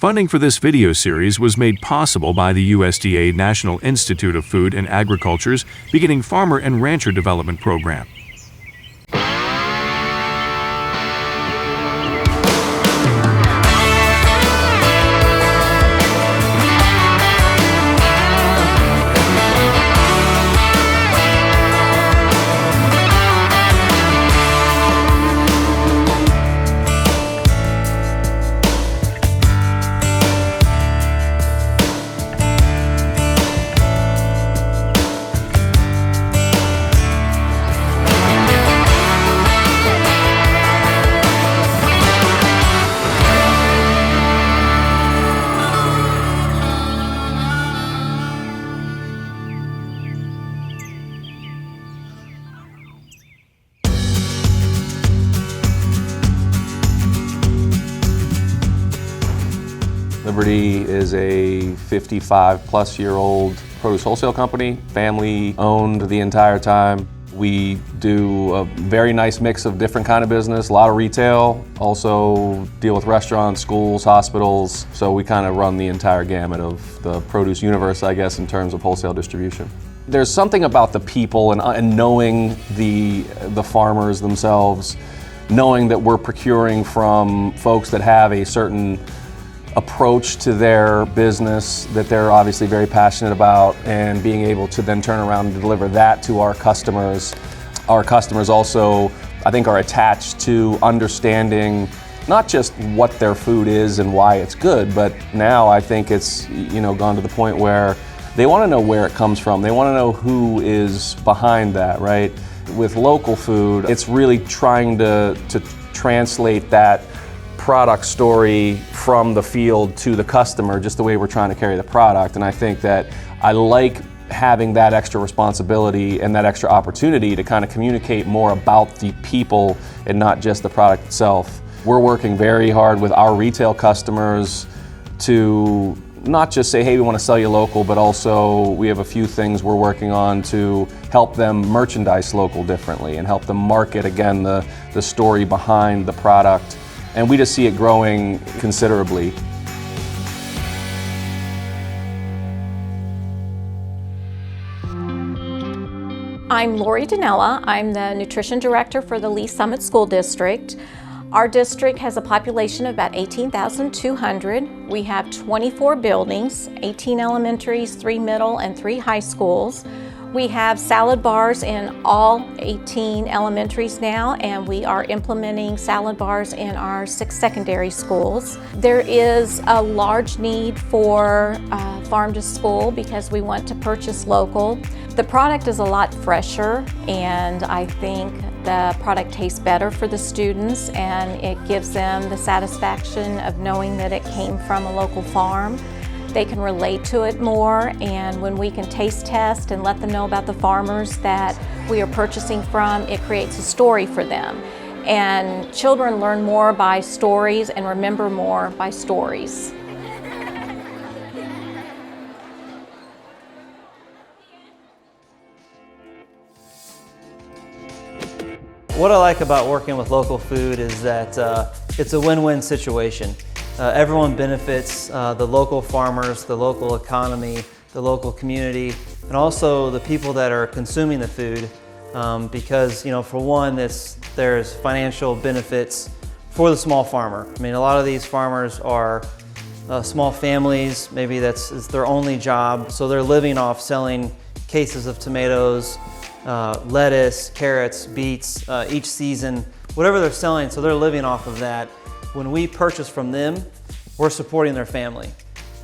Funding for this video series was made possible by the USDA National Institute of Food and Agriculture's Beginning Farmer and Rancher Development Program. Liberty is a 55-plus-year-old produce wholesale company, family owned the entire time. We do a very nice mix of different kind of business, a lot of retail, also deal with restaurants, schools, hospitals, so we kind of run the entire gamut of the produce universe, I guess, in terms of wholesale distribution. There's something about the people and knowing the farmers themselves, knowing that we're procuring from folks that have a certain approach to their business that they're obviously very passionate about, and being able to then turn around and deliver that to our customers. Our customers also, I think, are attached to understanding not just what their food is and why it's good, but now I think it's gone to the point where they want to know where it comes from. They want to know who is behind that, right? With local food, it's really trying to translate that product story from the field to the customer, just the way we're trying to carry the product. And I think that I like having that extra responsibility and that extra opportunity to kind of communicate more about the people and not just the product itself. We're working very hard with our retail customers to not just say, hey, we want to sell you local, but also we have a few things we're working on to help them merchandise local differently and help them market, again, the story behind the product. And we just see it growing considerably. I'm Lori Danella. I'm the Nutrition Director for the Lee Summit School District. Our district has a population of about 18,200. We have 24 buildings, 18 elementaries, 3 middle, and 3 high schools. We have salad bars in all 18 elementaries now, and we are implementing salad bars in our 6 secondary schools. There is a large need for farm to school because we want to purchase local. The product is a lot fresher, and I think the product tastes better for the students, and it gives them the satisfaction of knowing that it came from a local farm. They can relate to it more, and when we can taste test and let them know about the farmers that we are purchasing from, it creates a story for them. And children learn more by stories and remember more by stories. What I like about working with local food is that it's a win-win situation. Everyone benefits, the local farmers, the local economy, the local community, and also the people that are consuming the food, because for one, there's financial benefits for the small farmer. I mean, a lot of these farmers are small families, maybe it's their only job, so they're living off selling cases of tomatoes, lettuce, carrots, beets, each season, whatever they're selling, so they're living off of that. When we purchase from them, we're supporting their family.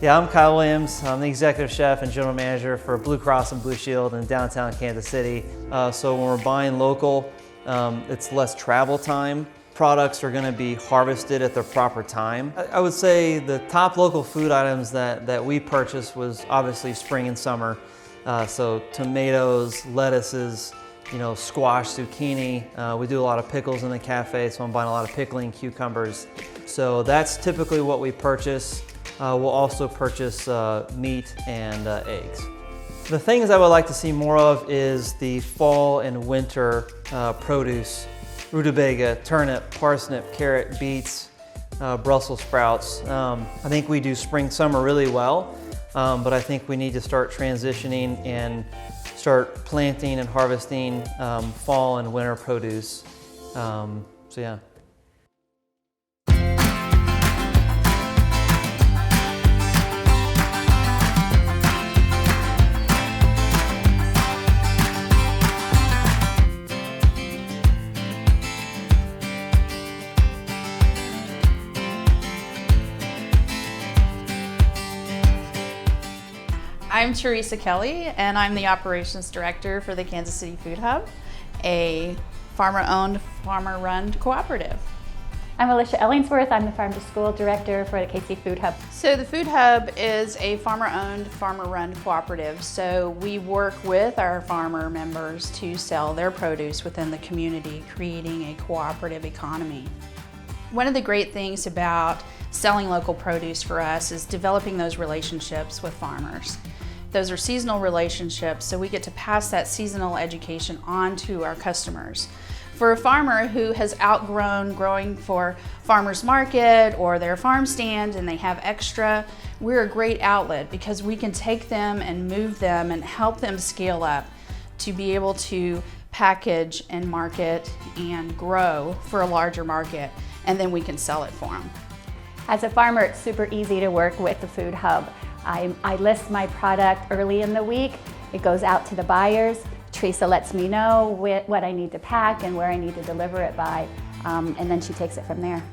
Yeah, I'm Kyle Williams. I'm the executive chef and general manager for Blue Cross and Blue Shield in downtown Kansas City. So when we're buying local, it's less travel time. Products are gonna be harvested at their proper time. I would say the top local food items that we purchased was obviously spring and summer. So tomatoes, lettuces, squash, zucchini. We do a lot of pickles in the cafe, so I'm buying a lot of pickling cucumbers. So that's typically what we purchase. We'll also purchase meat and eggs. The things I would like to see more of is the fall and winter produce. Rutabaga, turnip, parsnip, carrot, beets, Brussels sprouts. I think we do spring, summer really well, but I think we need to start transitioning and start planting and harvesting fall and winter produce. So yeah. I'm Teresa Kelly, and I'm the Operations Director for the Kansas City Food Hub, a farmer-owned, farmer-run cooperative. I'm Alicia Ellingsworth. I'm the Farm to School Director for the KC Food Hub. So the Food Hub is a farmer-owned, farmer-run cooperative. So we work with our farmer members to sell their produce within the community, creating a cooperative economy. One of the great things about selling local produce for us is developing those relationships with farmers. Those are seasonal relationships, so we get to pass that seasonal education on to our customers. For a farmer who has outgrown growing for farmers market or their farm stand and they have extra, we're a great outlet because we can take them and move them and help them scale up to be able to package and market and grow for a larger market, and then we can sell it for them. As a farmer, it's super easy to work with the Food Hub. I list my product early in the week. It goes out to the buyers. Teresa lets me know what I need to pack and where I need to deliver it by, and then she takes it from there.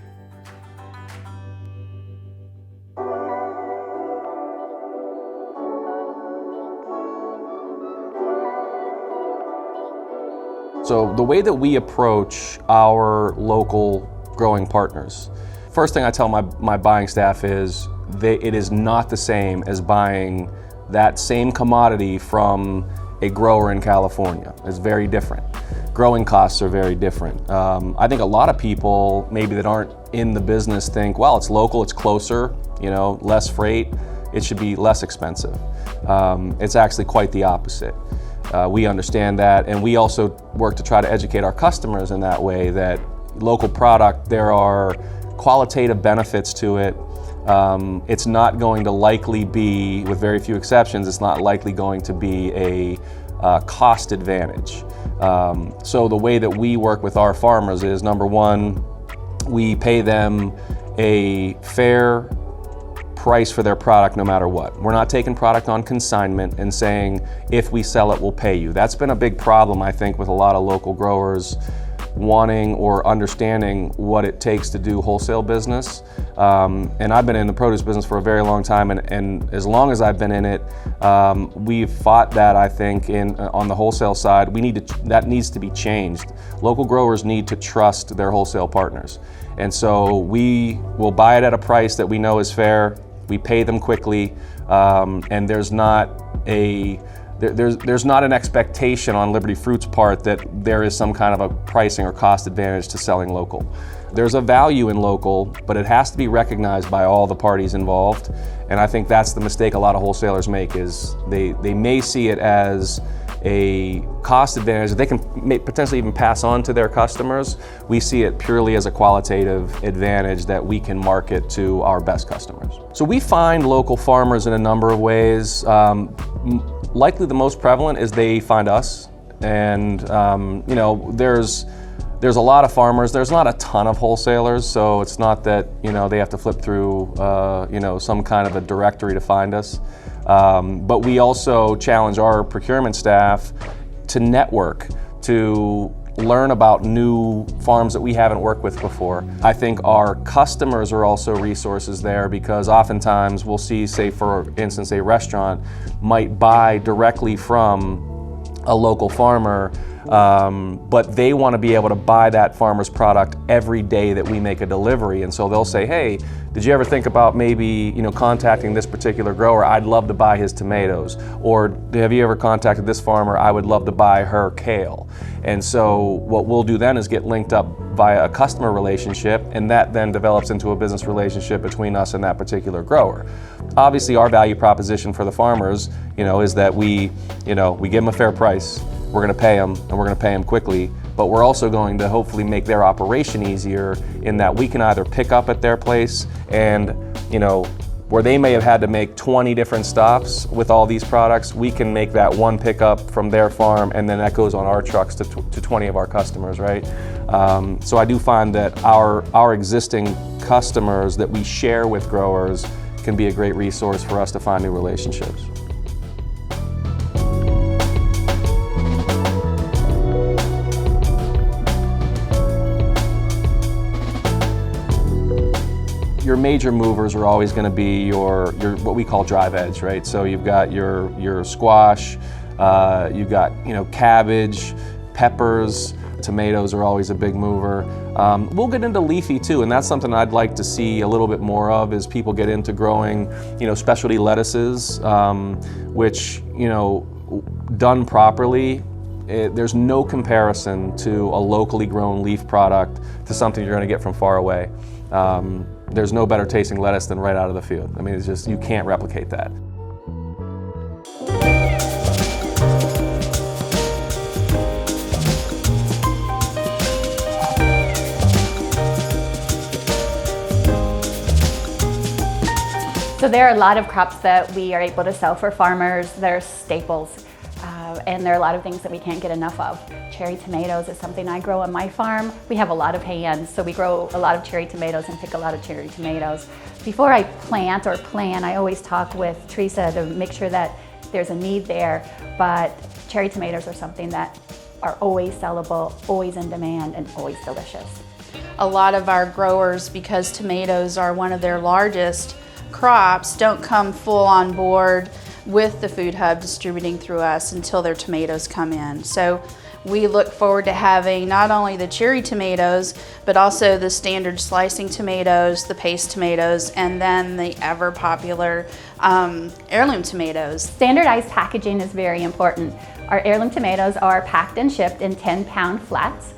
So the way that we approach our local growing partners, first thing I tell my buying staff is it is not the same as buying that same commodity from a grower in California. It's very different. Growing costs are very different. I think a lot of people maybe that aren't in the business think, well, it's local, it's closer, less freight, it should be less expensive. It's actually quite the opposite. We understand that, and we also work to try to educate our customers in that way that local product, there are qualitative benefits to it. It's not going to likely be, with very few exceptions, it's not likely going to be a cost advantage. So the way that we work with our farmers is, number one, we pay them a fair price for their product no matter what. We're not taking product on consignment and saying, if we sell it, we'll pay you. That's been a big problem, I think, with a lot of local growers wanting or understanding what it takes to do wholesale business. And I've been in the produce business for a very long time, and as long as I've been in it, we've fought that, I think, on the wholesale side. That needs to be changed. Local growers need to trust their wholesale partners. And so we will buy it at a price that we know is fair, we pay them quickly, and there's not an expectation on Liberty Fruit's part that there is some kind of a pricing or cost advantage to selling local. There's a value in local, but it has to be recognized by all the parties involved. And I think that's the mistake a lot of wholesalers make, is they may see it as a cost advantage that they can potentially even pass on to their customers. We see it purely as a qualitative advantage that we can market to our best customers. So we find local farmers in a number of ways. Likely the most prevalent is they find us, and there's a lot of farmers. There's not a ton of wholesalers, so it's not that they have to flip through some kind of a directory to find us. But we also challenge our procurement staff to network, to learn about new farms that we haven't worked with before. I think our customers are also resources there, because oftentimes we'll see, say for instance, a restaurant might buy directly from a local farmer, but they want to be able to buy that farmer's product every day that we make a delivery. And so they'll say, hey, did you ever think about maybe contacting this particular grower? I'd love to buy his tomatoes. Or have you ever contacted this farmer? I would love to buy her kale. And so what we'll do then is get linked up via a customer relationship, and that then develops into a business relationship between us and that particular grower. Obviously, our value proposition for the farmers, is that we give them a fair price. We're going to pay them, and we're going to pay them quickly, but we're also going to hopefully make their operation easier in that we can either pick up at their place and, you know, where they may have had to make 20 different stops with all these products, we can make that one pickup from their farm, and then that goes on our trucks to 20 of our customers, right? So I do find that our existing customers that we share with growers can be a great resource for us to find new relationships. Your major movers are always going to be your what we call dry veg, right? So you've got your squash, you've got, you know, cabbage, peppers, tomatoes are always a big mover. We'll get into leafy too, and that's something I'd like to see a little bit more of as people get into growing, you know, specialty lettuces, which, you know, done properly, there's no comparison to a locally grown leaf product to something you're going to get from far away. There's no better tasting lettuce than right out of the field. I mean, it's just, you can't replicate that. So there are a lot of crops that we are able to sell for farmers. They're staples, and there are a lot of things that we can't get enough of. Cherry tomatoes is something I grow on my farm. We have a lot of hands, so we grow a lot of cherry tomatoes and pick a lot of cherry tomatoes. Before I plant or plan, I always talk with Teresa to make sure that there's a need there, but cherry tomatoes are something that are always sellable, always in demand, and always delicious. A lot of our growers, because tomatoes are one of their largest crops, don't come full on board with the food hub distributing through us until their tomatoes come in. So we look forward to having not only the cherry tomatoes, but also the standard slicing tomatoes, the paste tomatoes, and then the ever popular heirloom tomatoes. Standardized packaging is very important. Our heirloom tomatoes are packed and shipped in 10-pound flats.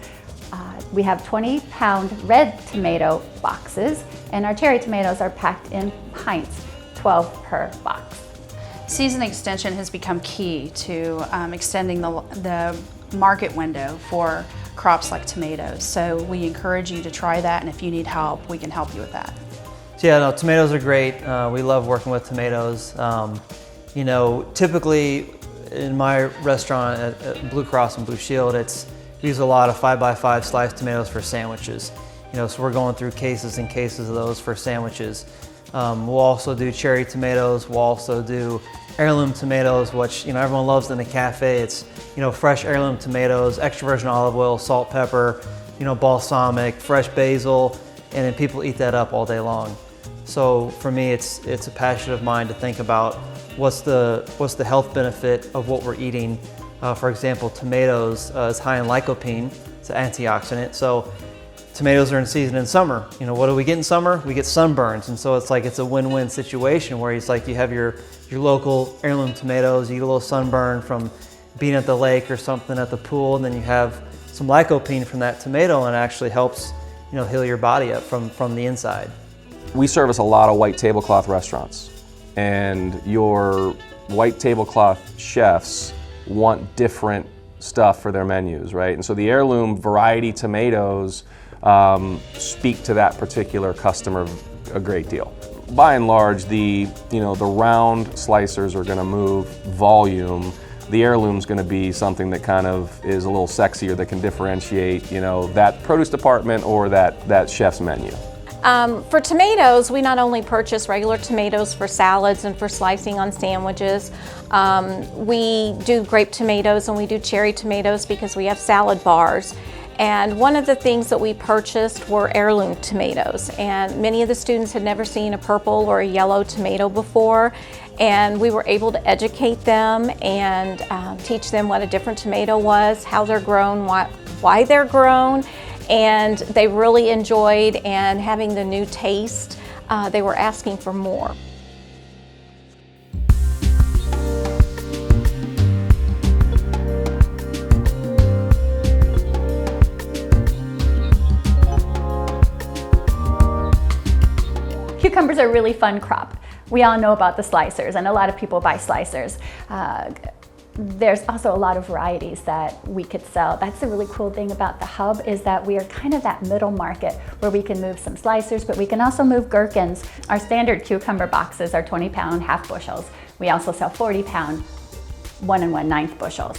We have 20-pound red tomato boxes, and our cherry tomatoes are packed in pints, 12 per box. Season extension has become key to extending the market window for crops like tomatoes. So we encourage you to try that, and if you need help, we can help you with that. So yeah, no, tomatoes are great. We love working with tomatoes. You know, typically in my restaurant at Blue Cross and Blue Shield, we use a lot of 5x5 sliced tomatoes for sandwiches. You know, so we're going through cases and cases of those for sandwiches. We'll also do cherry tomatoes. We'll also do heirloom tomatoes, which, you know, everyone loves in a cafe. It's, you know, fresh heirloom tomatoes, extra virgin olive oil, salt, pepper, you know, balsamic, fresh basil, and then people eat that up all day long. So for me, it's a passion of mine to think about what's the health benefit of what we're eating. For example, tomatoes is high in lycopene. It's an antioxidant. So tomatoes are in season in summer. You know, what do we get in summer? We get sunburns, and so it's a win-win situation where it's like you have your local heirloom tomatoes, you get a little sunburn from being at the lake or something at the pool, and then you have some lycopene from that tomato, and it actually helps, you know, heal your body up from the inside. We service a lot of white tablecloth restaurants, and your white tablecloth chefs want different stuff for their menus, right? And so the heirloom variety tomatoes speak to that particular customer a great deal. By and large, the round slicers are going to move volume. The heirloom's going to be something that kind of is a little sexier, that can differentiate, you know, that produce department or that chef's menu. For tomatoes, we not only purchase regular tomatoes for salads and for slicing on sandwiches. We do grape tomatoes and we do cherry tomatoes because we have salad bars. And one of the things that we purchased were heirloom tomatoes. And many of the students had never seen a purple or a yellow tomato before. And we were able to educate them and teach them what a different tomato was, how they're grown, why they're grown. And they really enjoyed, and having the new taste, they were asking for more. Cucumbers are a really fun crop. We all know about the slicers, and a lot of people buy slicers. There's also a lot of varieties that we could sell. That's the really cool thing about the hub, is that we are kind of that middle market where we can move some slicers, but we can also move gherkins. Our standard cucumber boxes are 20-pound half bushels. We also sell 40-pound 1 1/9 bushels.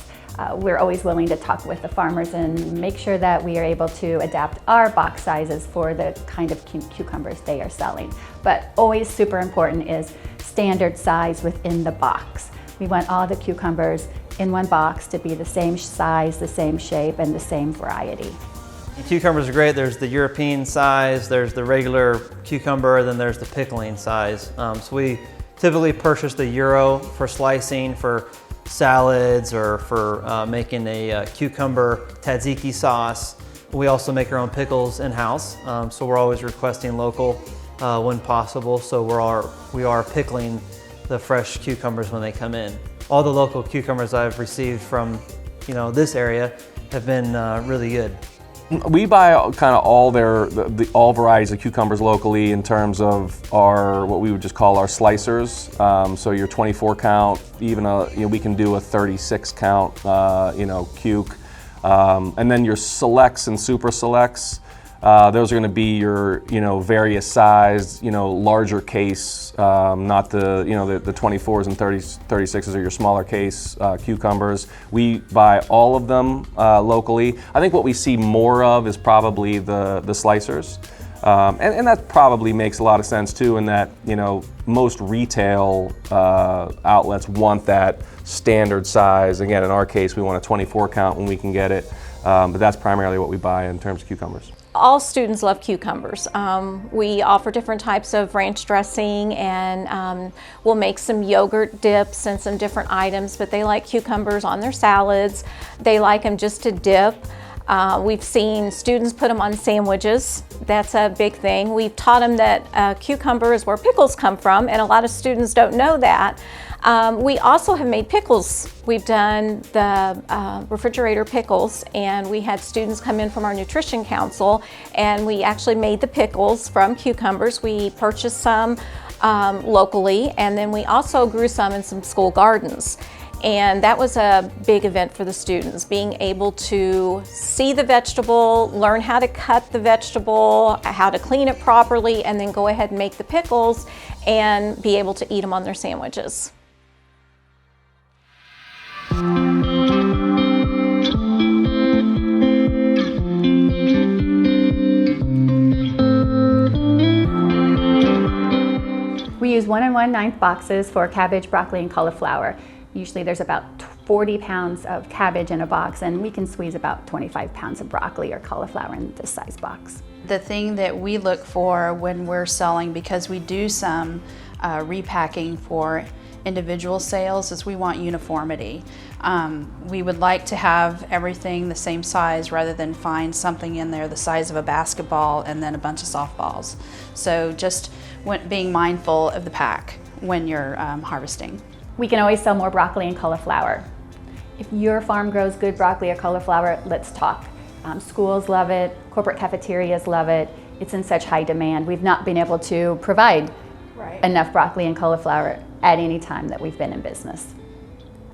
We're always willing to talk with the farmers and make sure that we are able to adapt our box sizes for the kind of cucumbers they are selling. But always super important is standard size within the box. We want all the cucumbers in one box to be the same size, the same shape, and the same variety. Cucumbers are great. There's the European size, there's the regular cucumber, then there's the pickling size. So we typically purchase the Euro for slicing, for salads, or for making a cucumber tzatziki sauce. We also make our own pickles in-house, so we're always requesting local when possible. So we are pickling the fresh cucumbers when they come in. All the local cucumbers I've received from this area have been really good. We buy kind of all all varieties of cucumbers locally in terms of our, what we would just call our slicers. So your 24 count, even we can do a 36 count, cuke. And then your selects and super selects. Those are going to be your, various size, larger case, not the 24s and 36s are your smaller case cucumbers. We buy all of them locally. I think what we see more of is probably the slicers. And that probably makes a lot of sense too, in that, most retail outlets want that standard size. Again, in our case, we want a 24 count when we can get it, but that's primarily what we buy in terms of cucumbers. All students love cucumbers. We offer different types of ranch dressing, and we'll make some yogurt dips and some different items, but they like cucumbers on their salads. They like them just to dip. We've seen students put them on sandwiches. That's a big thing. We've taught them that cucumber is where pickles come from, and a lot of students don't know that. We also have made pickles. We've done the refrigerator pickles, and we had students come in from our nutrition council, and we actually made the pickles from cucumbers. We purchased some locally, and then we also grew some in some school gardens. And that was a big event for the students, being able to see the vegetable, learn how to cut the vegetable, how to clean it properly, and then go ahead and make the pickles and be able to eat them on their sandwiches. We use 1 1/9 boxes for cabbage, broccoli, and cauliflower. Usually there's about 40 pounds of cabbage in a box, and we can squeeze about 25 pounds of broccoli or cauliflower in this size box. The thing that we look for when we're selling, because we do some repacking for individual sales, is we want uniformity. We would like to have everything the same size rather than find something in there the size of a basketball and then a bunch of softballs. So just being mindful of the pack when you're harvesting. We can always sell more broccoli and cauliflower. If your farm grows good broccoli or cauliflower, let's talk. Schools love it, corporate cafeterias love it. It's in such high demand. We've not been able to provide enough broccoli and cauliflower at any time that we've been in business.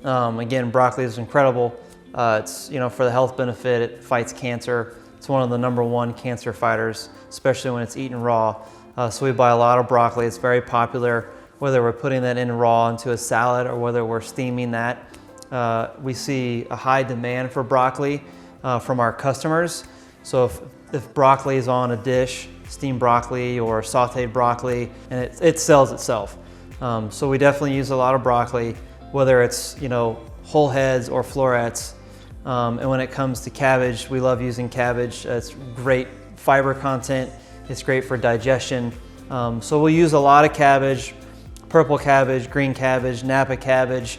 Again, broccoli is incredible. It's, for the health benefit, it fights cancer. It's one of the #1 cancer fighters, especially when it's eaten raw. So we buy a lot of broccoli. It's very popular, whether we're putting that in raw into a salad or whether we're steaming that. We see a high demand for broccoli from our customers. So if broccoli is on a dish, steamed broccoli or sauteed broccoli, and it sells itself. So we definitely use a lot of broccoli, whether it's whole heads or florets. And when it comes to cabbage, we love using cabbage. It's great fiber content. It's great for digestion. So we'll use a lot of cabbage, purple cabbage, green cabbage, Napa cabbage.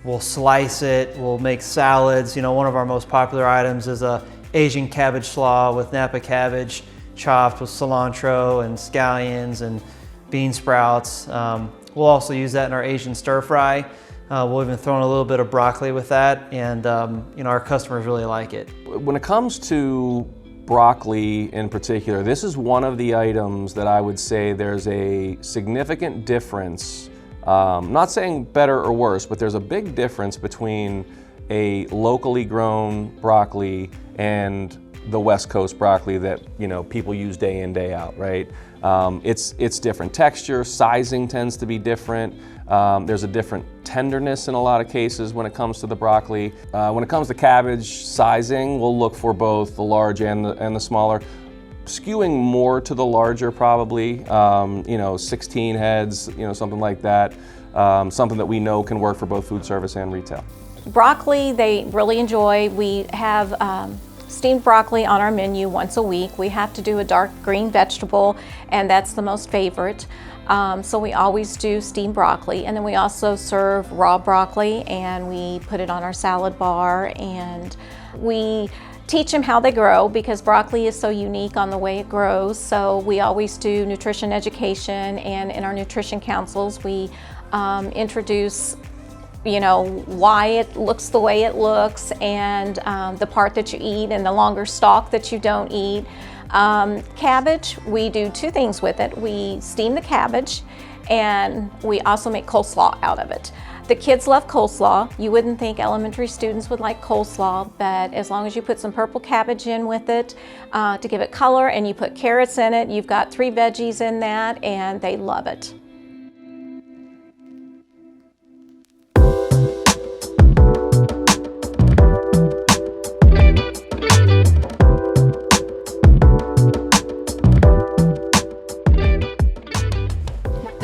We'll slice it, we'll make salads. One of our most popular items is a Asian cabbage slaw with Napa cabbage, chopped with cilantro and scallions and bean sprouts. We'll also use that in our Asian stir fry. We'll even throw in a little bit of broccoli with that, and our customers really like it. When it comes to broccoli in particular, this is one of the items that I would say there's a significant difference Not saying better or worse, but there's a big difference between a locally grown broccoli and the West Coast broccoli that people use day in, day out, right? It's different texture, sizing tends to be different. There's a different tenderness in a lot of cases when it comes to the broccoli. When it comes to cabbage sizing, we'll look for both the large and the smaller. Skewing more to the larger probably, 16 heads, something like that. Something that we know can work for both food service and retail. Broccoli, they really enjoy. We have steamed broccoli on our menu once a week. We have to do a dark green vegetable, and that's the most favorite. So we always do steamed broccoli, and then we also serve raw broccoli, and we put it on our salad bar, and we teach them how they grow because broccoli is so unique on the way it grows. So we always do nutrition education, and in our nutrition councils we introduce why it looks the way it looks, and the part that you eat and the longer stalk that you don't eat. Cabbage, we do two things with it. We steam the cabbage, and we also make coleslaw out of it. The kids love coleslaw. You wouldn't think elementary students would like coleslaw, but as long as you put some purple cabbage in with it to give it color, and you put carrots in it, you've got 3 veggies in that, and they love it.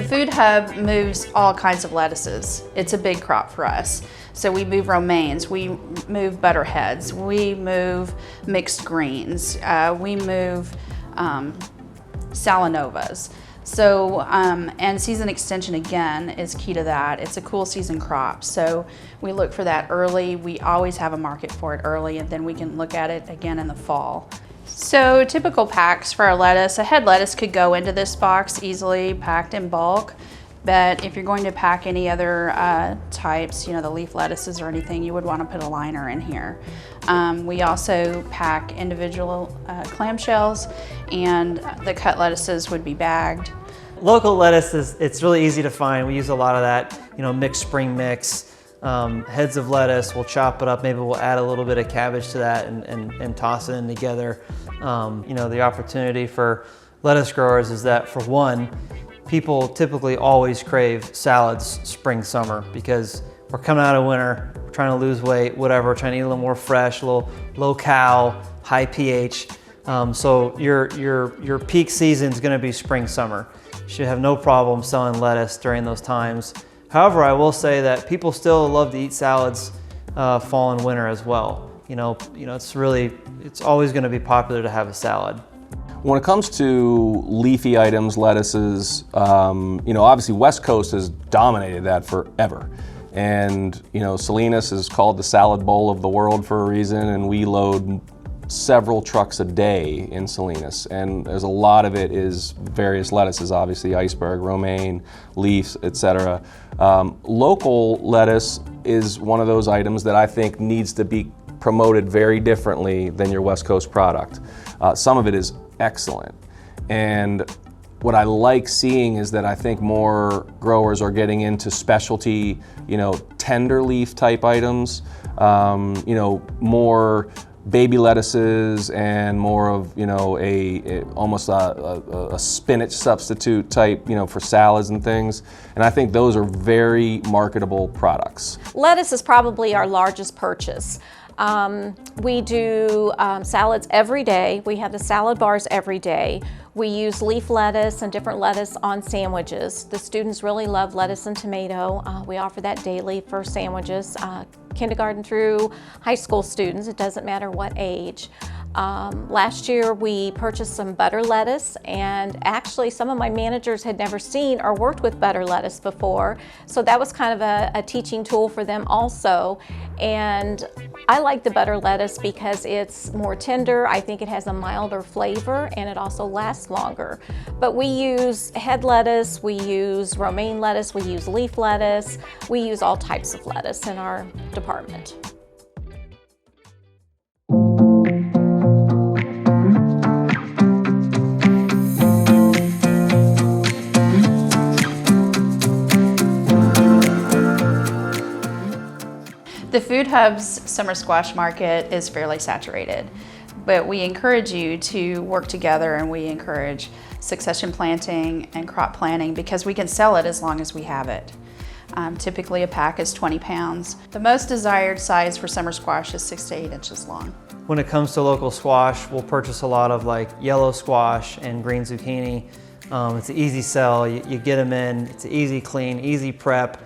Food Hub moves all kinds of lettuces. It's a big crop for us. So we move romaines, we move butterheads, we move mixed greens, we move salanovas. So, and season extension again is key to that. It's a cool season crop. So we look for that early. We always have a market for it early, and then we can look at it again in the fall. So typical packs for our lettuce, a head lettuce could go into this box easily, packed in bulk. But if you're going to pack any other types, the leaf lettuces or anything, you would want to put a liner in here. We also pack individual clamshells, and the cut lettuces would be bagged. Local lettuce it's really easy to find. We use a lot of that, mixed spring mix. Heads of lettuce, we'll chop it up, maybe we'll add a little bit of cabbage to that and toss it in together. The opportunity for lettuce growers is that, for one, people typically always crave salads spring, summer, because we're coming out of winter, we're trying to lose weight, whatever, we're trying to eat a little more fresh, a little low cal, high pH. So your peak season is gonna be spring, summer. You should have no problem selling lettuce during those times. However, I will say that people still love to eat salads fall and winter as well. It's always going to be popular to have a salad. When it comes to leafy items, lettuces, obviously West Coast has dominated that forever. And, Salinas is called the salad bowl of the world for a reason, and we load several trucks a day in Salinas, and there's a lot of it is various lettuces, obviously iceberg, romaine, leaves, etc. Local lettuce is one of those items that I think needs to be promoted very differently than your West Coast product. Some of it is excellent, and what I like seeing is that I think more growers are getting into specialty, tender leaf type items, more baby lettuces and more of almost a spinach substitute type for salads and things, and I think those are very marketable products. Lettuce is probably our largest purchase. We do salads every day. We have the salad bars every day. We use leaf lettuce and different lettuce on sandwiches. The students really love lettuce and tomato. We offer that daily for sandwiches. Kindergarten through high school students, it doesn't matter what age. Last year we purchased some butter lettuce, and actually some of my managers had never seen or worked with butter lettuce before, so that was kind of a teaching tool for them also. And I like the butter lettuce because it's more tender. I think it has a milder flavor, and it also lasts longer. But we use head lettuce, we use romaine lettuce, we use leaf lettuce, we use all types of lettuce in our department. The Food Hub's summer squash market is fairly saturated, but we encourage you to work together, and we encourage succession planting and crop planting because we can sell it as long as we have it. Typically a pack is 20 pounds. The most desired size for summer squash is 6 to 8 inches long. When it comes to local squash, we'll purchase a lot of like yellow squash and green zucchini. It's an easy sell. You get them in, it's easy clean, easy prep,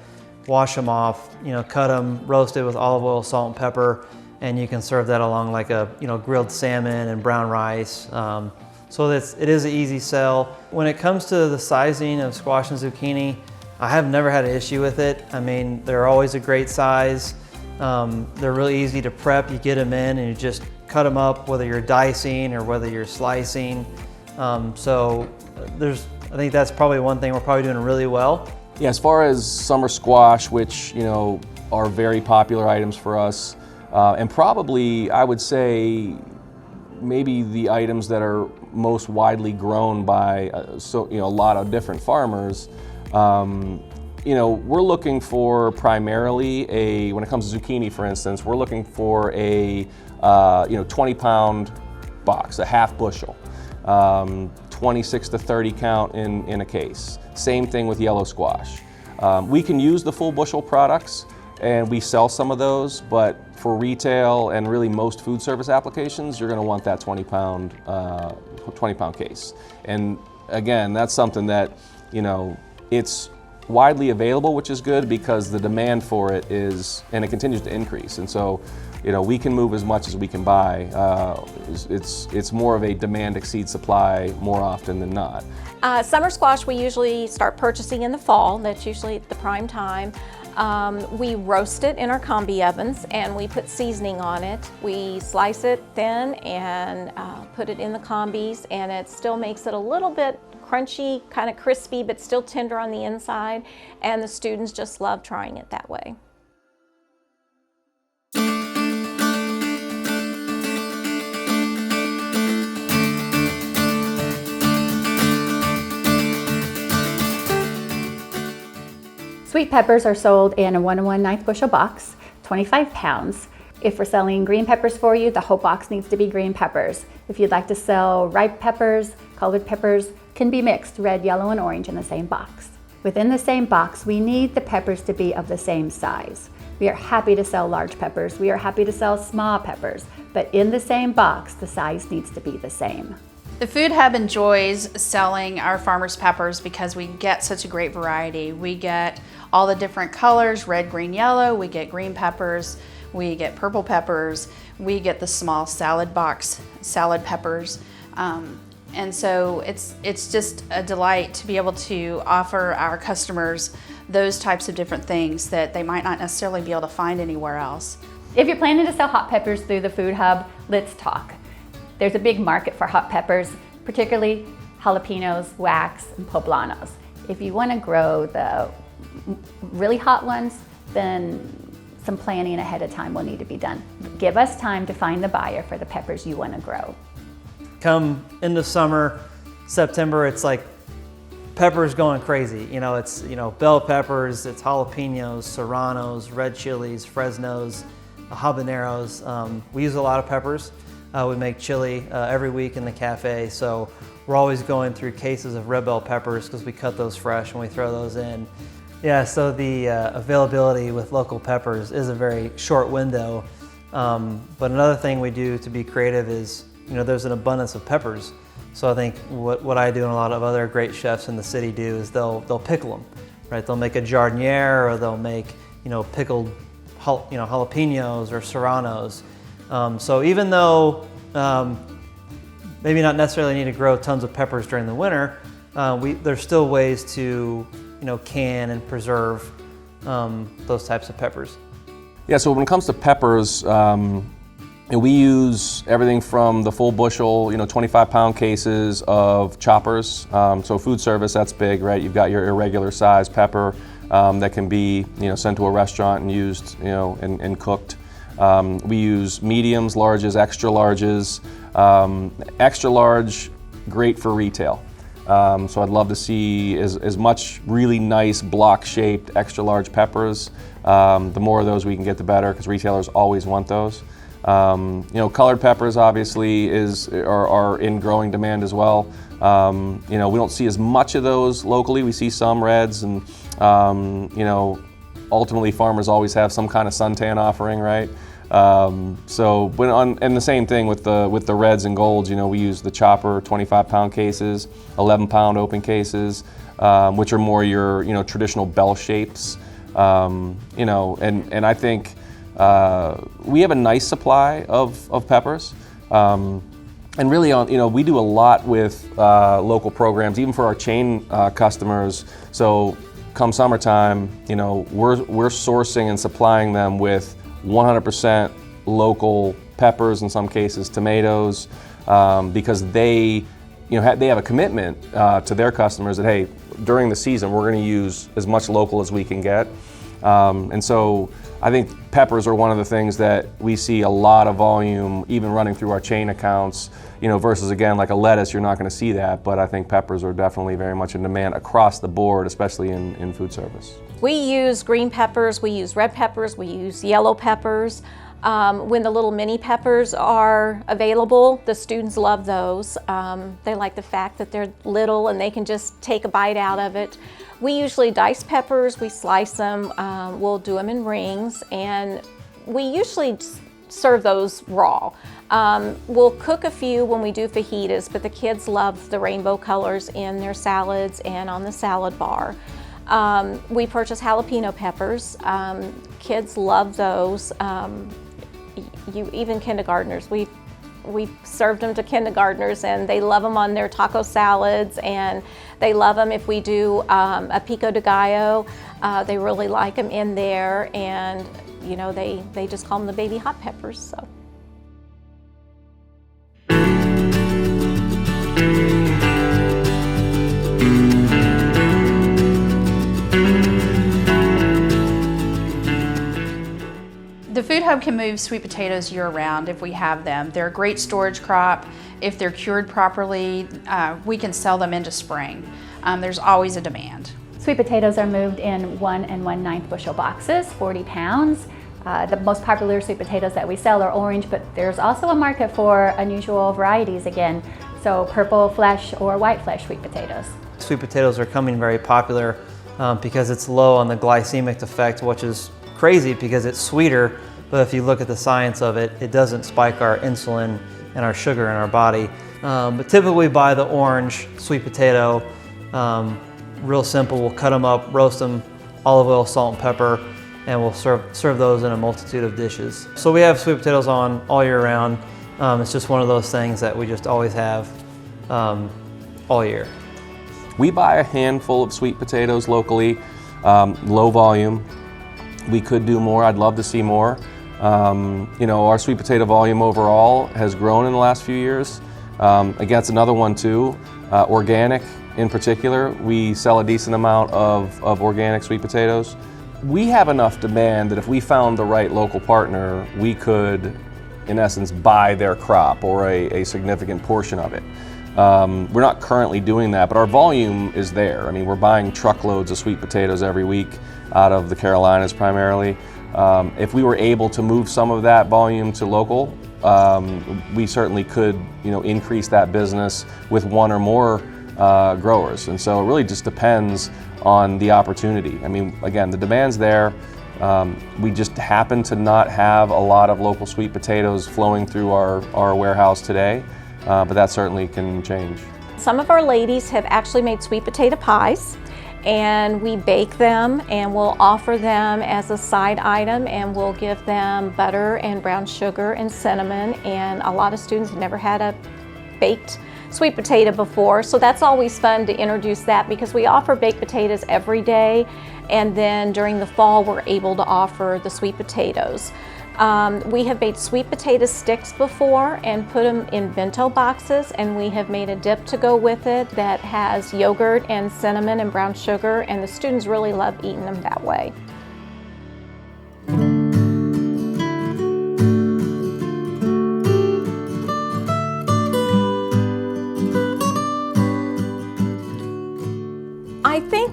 wash them off, cut them, roast it with olive oil, salt and pepper, and you can serve that along like a grilled salmon and brown rice. So it is an easy sell. When it comes to the sizing of squash and zucchini, I have never had an issue with it. I mean, they're always a great size. They're really easy to prep. You get them in and you just cut them up, whether you're dicing or whether you're slicing. So I think that's probably one thing we're probably doing really well. Yeah, as far as summer squash, which are very popular items for us, and probably I would say maybe the items that are most widely grown by a lot of different farmers. We're looking for primarily when it comes to zucchini, for instance, we're looking for a 20-pound box, a half bushel, 26 to 30 count in a case. Same thing with yellow squash. We can use the full bushel products, and we sell some of those, but for retail and really most food service applications, you're going to want that 20-pound case. And again, that's something that it's widely available, which is good because the demand for it and it continues to increase. And so, we can move as much as we can buy. It's more of a demand exceeds supply more often than not. Summer squash we usually start purchasing in the fall. That's usually the prime time. We roast it in our combi ovens and we put seasoning on it. We slice it thin and put it in the combis, and it still makes it a little bit crunchy, kind of crispy, but still tender on the inside, and the students just love trying it that way. Sweet peppers are sold in a 1 1/9 bushel box, 25 pounds. If we're selling green peppers for you, the whole box needs to be green peppers. If you'd like to sell ripe peppers, colored peppers can be mixed, red, yellow, and orange in the same box. Within the same box, we need the peppers to be of the same size. We are happy to sell large peppers. We are happy to sell small peppers, but in the same box, the size needs to be the same. The Food Hub enjoys selling our farmers' peppers because we get such a great variety. We get all the different colors, red, green, yellow. We get green peppers. We get purple peppers. We get the small salad box salad peppers. And so it's just a delight to be able to offer our customers those types of different things that they might not necessarily be able to find anywhere else. If you're planning to sell hot peppers through the Food Hub, let's talk. There's a big market for hot peppers, particularly jalapenos, wax, and poblanos. If you want to grow the really hot ones, then some planning ahead of time will need to be done. Give us time to find the buyer for the peppers you want to grow. Come into summer, September, it's like peppers going crazy. It's bell peppers, it's jalapenos, serranos, red chilies, Fresnos, habaneros. We use a lot of peppers. We make chili every week in the cafe, so we're always going through cases of red bell peppers because we cut those fresh and we throw those in. Yeah, so the availability with local peppers is a very short window. But another thing we do to be creative is, there's an abundance of peppers. So I think what I do and a lot of other great chefs in the city do is they'll pickle them, right? They'll make a jardiniere, or they'll make pickled jalapenos or serranos. So even though maybe not necessarily need to grow tons of peppers during the winter, there's still ways to can and preserve those types of peppers. Yeah, so when it comes to peppers, we use everything from the full bushel, 25-pound cases of choppers. So food service, that's big, right? You've got your irregular size pepper that can be, sent to a restaurant and used, and cooked. We use mediums, larges, extra larges. Extra large, great for retail. So I'd love to see as much really nice block-shaped, extra-large peppers. The more of those we can get, the better, because retailers always want those. Colored peppers obviously are in growing demand as well. We don't see as much of those locally. We see some reds, and ultimately farmers always have some kind of suntan offering, right? And the same thing with the reds and golds. We use the chopper 25-pound cases, 11-pound open cases, which are more your traditional bell shapes. And I think we have a nice supply of peppers. And really, we do a lot with local programs, even for our chain customers. So come summertime, we're sourcing and supplying them with 100% local peppers, in some cases tomatoes, because they have a commitment to their customers that, hey, during the season we're going to use as much local as we can get. And so I think peppers are one of the things that we see a lot of volume, even running through our chain accounts, versus, again, like a lettuce, you're not going to see that. But I think peppers are definitely very much in demand across the board, especially in food service. We use green peppers, we use red peppers, we use yellow peppers. When the little mini peppers are available, the students love those. They like the fact that they're little and they can just take a bite out of it. We usually dice peppers, we slice them, we'll do them in rings, and we usually serve those raw. We'll cook a few when we do fajitas, but the kids love the rainbow colors in their salads and on the salad bar. We purchase jalapeno peppers. Kids love those. Even kindergartners, we've served them to kindergartners, and they love them on their taco salads, and they love them if we do a pico de gallo. They really like them in there, and they just call them the baby hot peppers. So. The Food Hub can move sweet potatoes year-round if we have them. They're a great storage crop. If they're cured properly, we can sell them into spring. There's always a demand. Sweet potatoes are moved in 1 1/9 bushel boxes, 40 pounds. The most popular sweet potatoes that we sell are orange, but there's also a market for unusual varieties again. So purple flesh or white flesh sweet potatoes. Sweet potatoes are becoming very popular because it's low on the glycemic effect, which is crazy because it's sweeter, but if you look at the science of it, it doesn't spike our insulin and our sugar in our body. But typically we buy the orange sweet potato, real simple. We'll cut them up, roast them, olive oil, salt, and pepper, and we'll serve those in a multitude of dishes. So we have sweet potatoes on all year round. It's just one of those things that we just always have all year. We buy a handful of sweet potatoes locally, low volume. We could do more. I'd love to see more. Our sweet potato volume overall has grown in the last few years. Again, it's another one too. Organic in particular, we sell a decent amount of organic sweet potatoes. We have enough demand that if we found the right local partner, we could, in essence, buy their crop or a significant portion of it. We're not currently doing that, but our volume is there. I mean, we're buying truckloads of sweet potatoes every week out of the Carolinas primarily. If we were able to move some of that volume to local, we certainly could, increase that business with one or more growers. And so it really just depends on the opportunity. I mean, again, the demand's there. We just happen to not have a lot of local sweet potatoes flowing through our warehouse today, but that certainly can change. Some of our ladies have actually made sweet potato pies, and we bake them and we'll offer them as a side item, and we'll give them butter and brown sugar and cinnamon, and a lot of students have never had a baked sweet potato before, so that's always fun to introduce that, because we offer baked potatoes every day, and then during the fall we're able to offer the sweet potatoes. We have made sweet potato sticks before and put them in bento boxes, and we have made a dip to go with it that has yogurt and cinnamon and brown sugar, and the students really love eating them that way.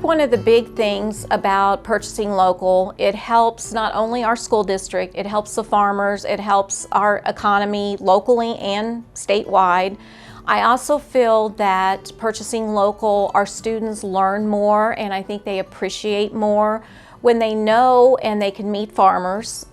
one of the big things about purchasing local, it helps not only our school district, it helps the farmers, it helps our economy locally and statewide. I also feel that purchasing local, our students learn more, and I think they appreciate more when they know and they can meet farmers.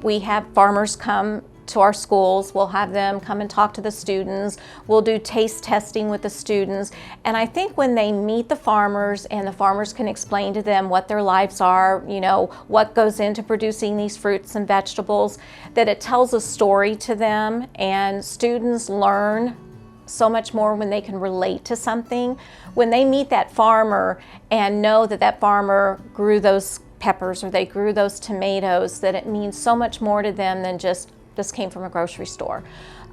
We have farmers come to our schools. We'll have them come and talk to the students. We'll do taste testing with the students. And I think when they meet the farmers and the farmers can explain to them what their lives are, you know, what goes into producing these fruits and vegetables, that it tells a story to them, and students learn so much more when they can relate to something. When they meet that farmer and know that that farmer grew those peppers or they grew those tomatoes, that it means so much more to them than just this came from a grocery store.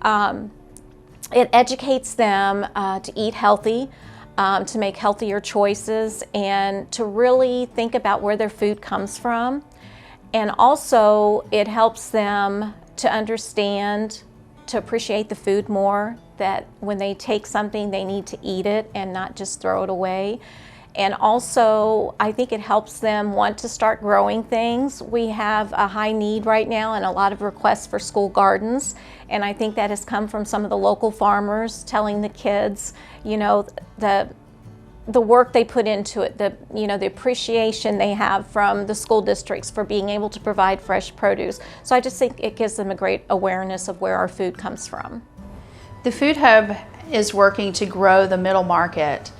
It educates them to eat healthy, to make healthier choices, and to really think about where their food comes from. And also it helps them to understand, to appreciate the food more, that when they take something they need to eat it and not just throw it away. And also, I think it helps them want to start growing things. We have a high need right now and a lot of requests for school gardens. And I think that has come from some of the local farmers telling the kids, you know, the work they put into it, the appreciation they have from the school districts for being able to provide fresh produce. So I just think it gives them a great awareness of where our food comes from. The Food Hub is working to grow the middle market.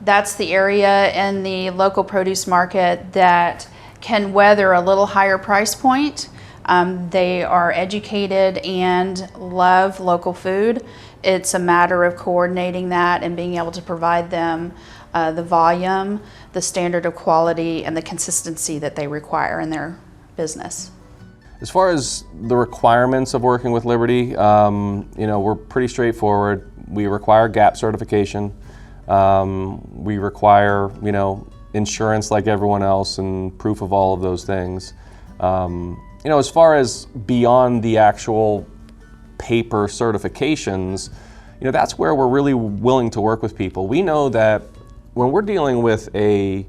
That's the area in the local produce market that can weather a little higher price point. They are educated and love local food. It's a matter of coordinating that and being able to provide them the volume, the standard of quality, and the consistency that they require in their business. As far as the requirements of working with Liberty, you know, we're pretty straightforward. We require GAP certification. We require, you know, insurance like everyone else and proof of all of those things. You know, as far as beyond the actual paper certifications, you know, that's where we're really willing to work with people. We know that when we're dealing with a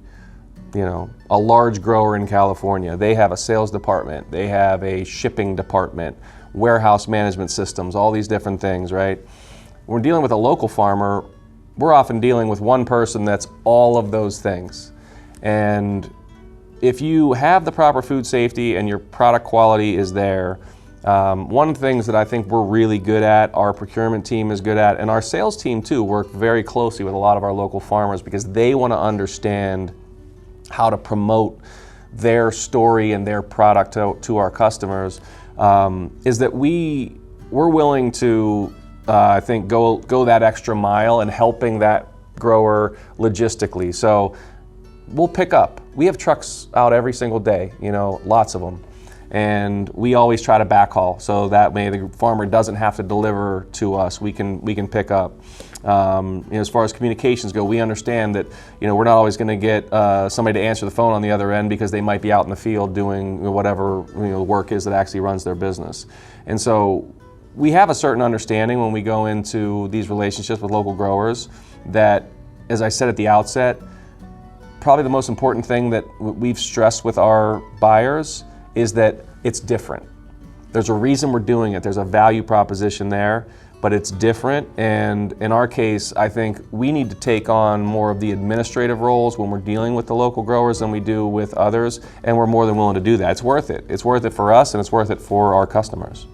large grower in California, they have a sales department, they have a shipping department, warehouse management systems, all these different things, right? When we're dealing with a local farmer, we're often dealing with one person that's all of those things. And if you have the proper food safety and your product quality is there, one of the things that I think we're really good at, our procurement team is good at, and our sales team too, work very closely with a lot of our local farmers because they want to understand how to promote their story and their product to our customers, is that we're willing to, I think, go that extra mile in helping that grower logistically. So we'll pick up. We have trucks out every single day, you know, lots of them. And we always try to backhaul so that way the farmer doesn't have to deliver to us. We can pick up. You know, as far as communications go, we understand that, you know, we're not always going to get somebody to answer the phone on the other end because they might be out in the field doing whatever, you know, work is that actually runs their business. And so we have a certain understanding when we go into these relationships with local growers that, as I said at the outset, probably the most important thing that we've stressed with our buyers is that it's different. There's a reason we're doing it. There's a value proposition there, but it's different. And in our case, I think we need to take on more of the administrative roles when we're dealing with the local growers than we do with others, and we're more than willing to do that. It's worth it. It's worth it for us, and it's worth it for our customers.